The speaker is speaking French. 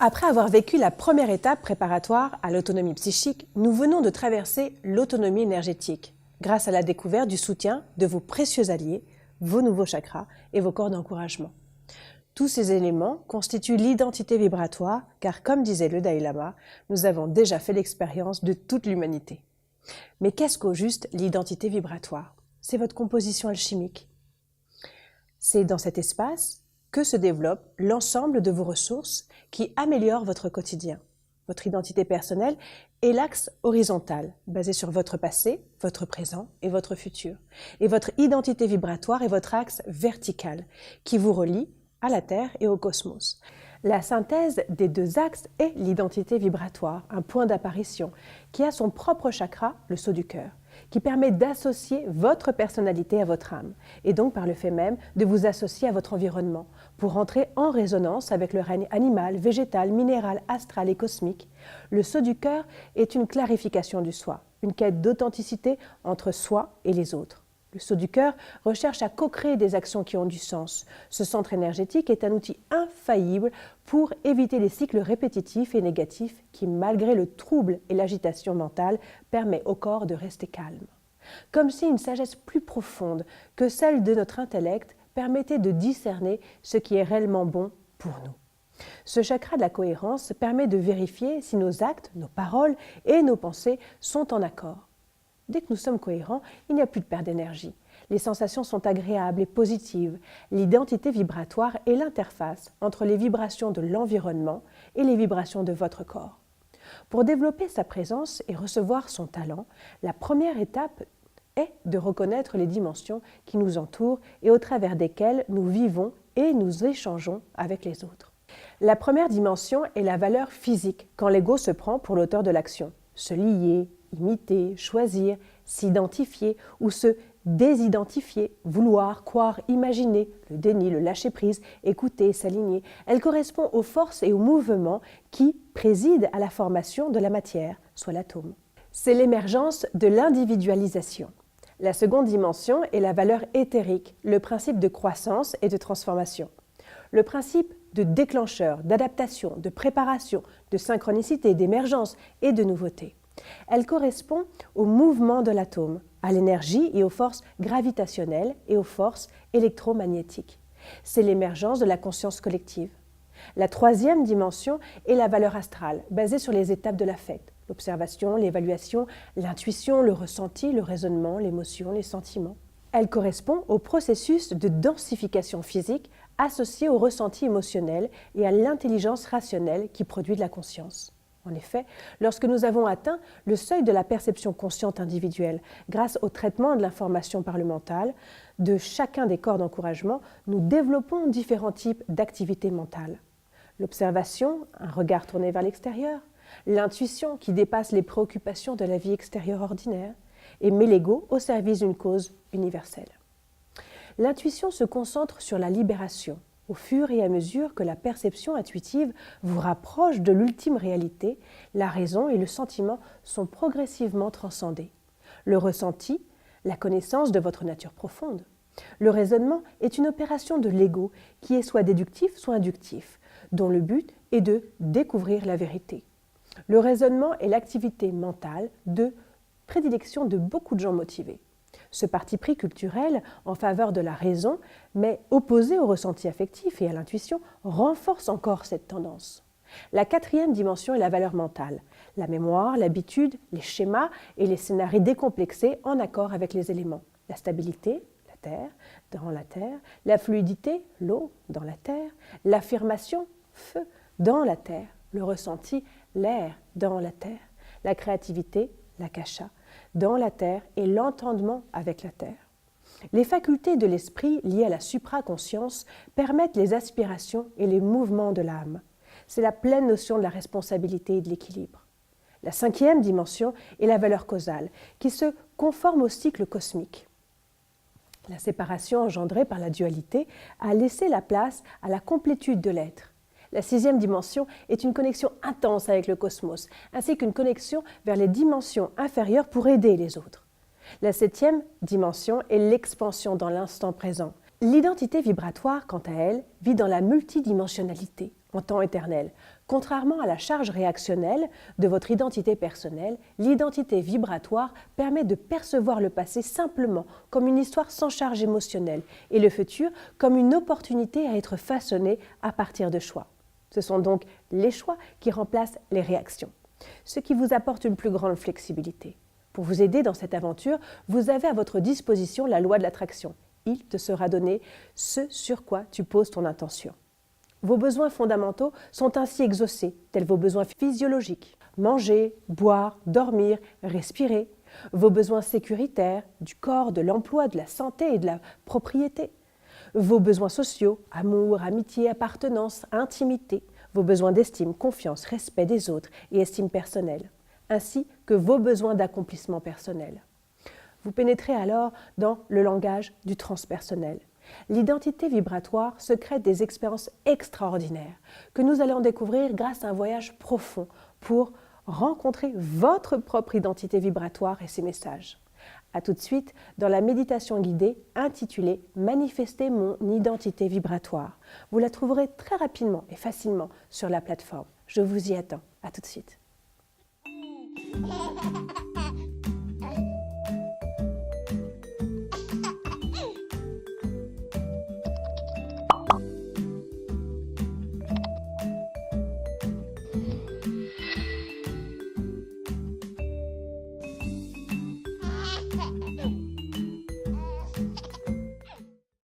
Après avoir vécu la première étape préparatoire à l'autonomie psychique, nous venons de traverser l'autonomie énergétique, grâce à la découverte du soutien de vos précieux alliés, vos nouveaux chakras et vos corps d'encouragement. Tous ces éléments constituent l'identité vibratoire, car comme disait le Dalai Lama, nous avons déjà fait l'expérience de toute l'humanité. Mais qu'est-ce qu'au juste l'identité vibratoire? C'est votre composition alchimique. C'est dans cet espace que se développe l'ensemble de vos ressources qui améliorent votre quotidien. Votre identité personnelle est l'axe horizontal, basé sur votre passé, votre présent et votre futur. Et votre identité vibratoire est votre axe vertical, qui vous relie à la Terre et au cosmos. La synthèse des deux axes est l'identité vibratoire, un point d'apparition, qui a son propre chakra, le sceau du cœur, qui permet d'associer votre personnalité à votre âme, et donc par le fait même de vous associer à votre environnement, pour entrer en résonance avec le règne animal, végétal, minéral, astral et cosmique. Le sceau du cœur est une clarification du soi, une quête d'authenticité entre soi et les autres. Le sceau du cœur recherche à co-créer des actions qui ont du sens. Ce centre énergétique est un outil infaillible pour éviter les cycles répétitifs et négatifs qui, malgré le trouble et l'agitation mentale, permet au corps de rester calme. Comme si une sagesse plus profonde que celle de notre intellect permettait de discerner ce qui est réellement bon pour nous. Ce chakra de la cohérence permet de vérifier si nos actes, nos paroles et nos pensées sont en accord. Dès que nous sommes cohérents, il n'y a plus de perte d'énergie. Les sensations sont agréables et positives. L'identité vibratoire est l'interface entre les vibrations de l'environnement et les vibrations de votre corps. Pour développer sa présence et recevoir son talent, la première étape est de reconnaître les dimensions qui nous entourent et au travers desquelles nous vivons et nous échangeons avec les autres. La première dimension est la valeur physique, quand l'ego se prend pour l'auteur de l'action. Se lier, imiter, choisir, s'identifier ou se désidentifier, vouloir, croire, imaginer, le déni, le lâcher-prise, écouter, s'aligner. Elle correspond aux forces et aux mouvements qui président à la formation de la matière, soit l'atome. C'est l'émergence de l'individualisation. La seconde dimension est la valeur éthérique, le principe de croissance et de transformation. Le principe de déclencheur, d'adaptation, de préparation, de synchronicité, d'émergence et de nouveauté. Elle correspond au mouvement de l'atome, à l'énergie et aux forces gravitationnelles et aux forces électromagnétiques. C'est l'émergence de la conscience collective. La troisième dimension est la valeur astrale, basée sur les étapes de l'affect, l'observation, l'évaluation, l'intuition, le ressenti, le raisonnement, l'émotion, les sentiments. Elle correspond au processus de densification physique associé au ressenti émotionnel et à l'intelligence rationnelle qui produit de la conscience. En effet, lorsque nous avons atteint le seuil de la perception consciente individuelle, grâce au traitement de l'information par le mental, de chacun des corps d'encouragement, nous développons différents types d'activités mentales. L'observation, un regard tourné vers l'extérieur, l'intuition qui dépasse les préoccupations de la vie extérieure ordinaire, et met l'ego au service d'une cause universelle. L'intuition se concentre sur la libération, au fur et à mesure que la perception intuitive vous rapproche de l'ultime réalité, la raison et le sentiment sont progressivement transcendés. Le ressenti, la connaissance de votre nature profonde. Le raisonnement est une opération de l'ego qui est soit déductif, soit inductif, dont le but est de découvrir la vérité. Le raisonnement est l'activité mentale de prédilection de beaucoup de gens motivés. Ce parti pris culturel en faveur de la raison, mais opposé au ressenti affectif et à l'intuition, renforce encore cette tendance. La quatrième dimension est la valeur mentale, la mémoire, l'habitude, les schémas et les scénarios décomplexés en accord avec les éléments. La stabilité, la terre, dans la terre, la fluidité, l'eau, dans la terre, l'affirmation, feu, dans la terre, le ressenti, l'air, dans la terre, la créativité, l'akasha, dans la terre et l'entendement avec la terre. Les facultés de l'esprit liées à la supraconscience permettent les aspirations et les mouvements de l'âme. C'est la pleine notion de la responsabilité et de l'équilibre. La cinquième dimension est la valeur causale, qui se conforme au cycle cosmique. La séparation engendrée par la dualité a laissé la place à la complétude de l'être. La sixième dimension est une connexion intense avec le cosmos, ainsi qu'une connexion vers les dimensions inférieures pour aider les autres. La septième dimension est l'expansion dans l'instant présent. L'identité vibratoire, quant à elle, vit dans la multidimensionnalité, en temps éternel. Contrairement à la charge réactionnelle de votre identité personnelle, l'identité vibratoire permet de percevoir le passé simplement comme une histoire sans charge émotionnelle et le futur comme une opportunité à être façonné à partir de choix. Ce sont donc les choix qui remplacent les réactions, ce qui vous apporte une plus grande flexibilité. Pour vous aider dans cette aventure, vous avez à votre disposition la loi de l'attraction. Il te sera donné ce sur quoi tu poses ton intention. Vos besoins fondamentaux sont ainsi exaucés, tels vos besoins physiologiques, manger, boire, dormir, respirer, vos besoins sécuritaires, du corps, de l'emploi, de la santé et de la propriété, vos besoins sociaux, amour, amitié, appartenance, intimité, vos besoins d'estime, confiance, respect des autres et estime personnelle, ainsi que vos besoins d'accomplissement personnel. Vous pénétrez alors dans le langage du transpersonnel. L'identité vibratoire se crée des expériences extraordinaires que nous allons découvrir grâce à un voyage profond pour rencontrer votre propre identité vibratoire et ses messages. A tout de suite dans la méditation guidée intitulée « Manifester mon identité vibratoire ». Vous la trouverez très rapidement et facilement sur la plateforme. Je vous y attends. À tout de suite.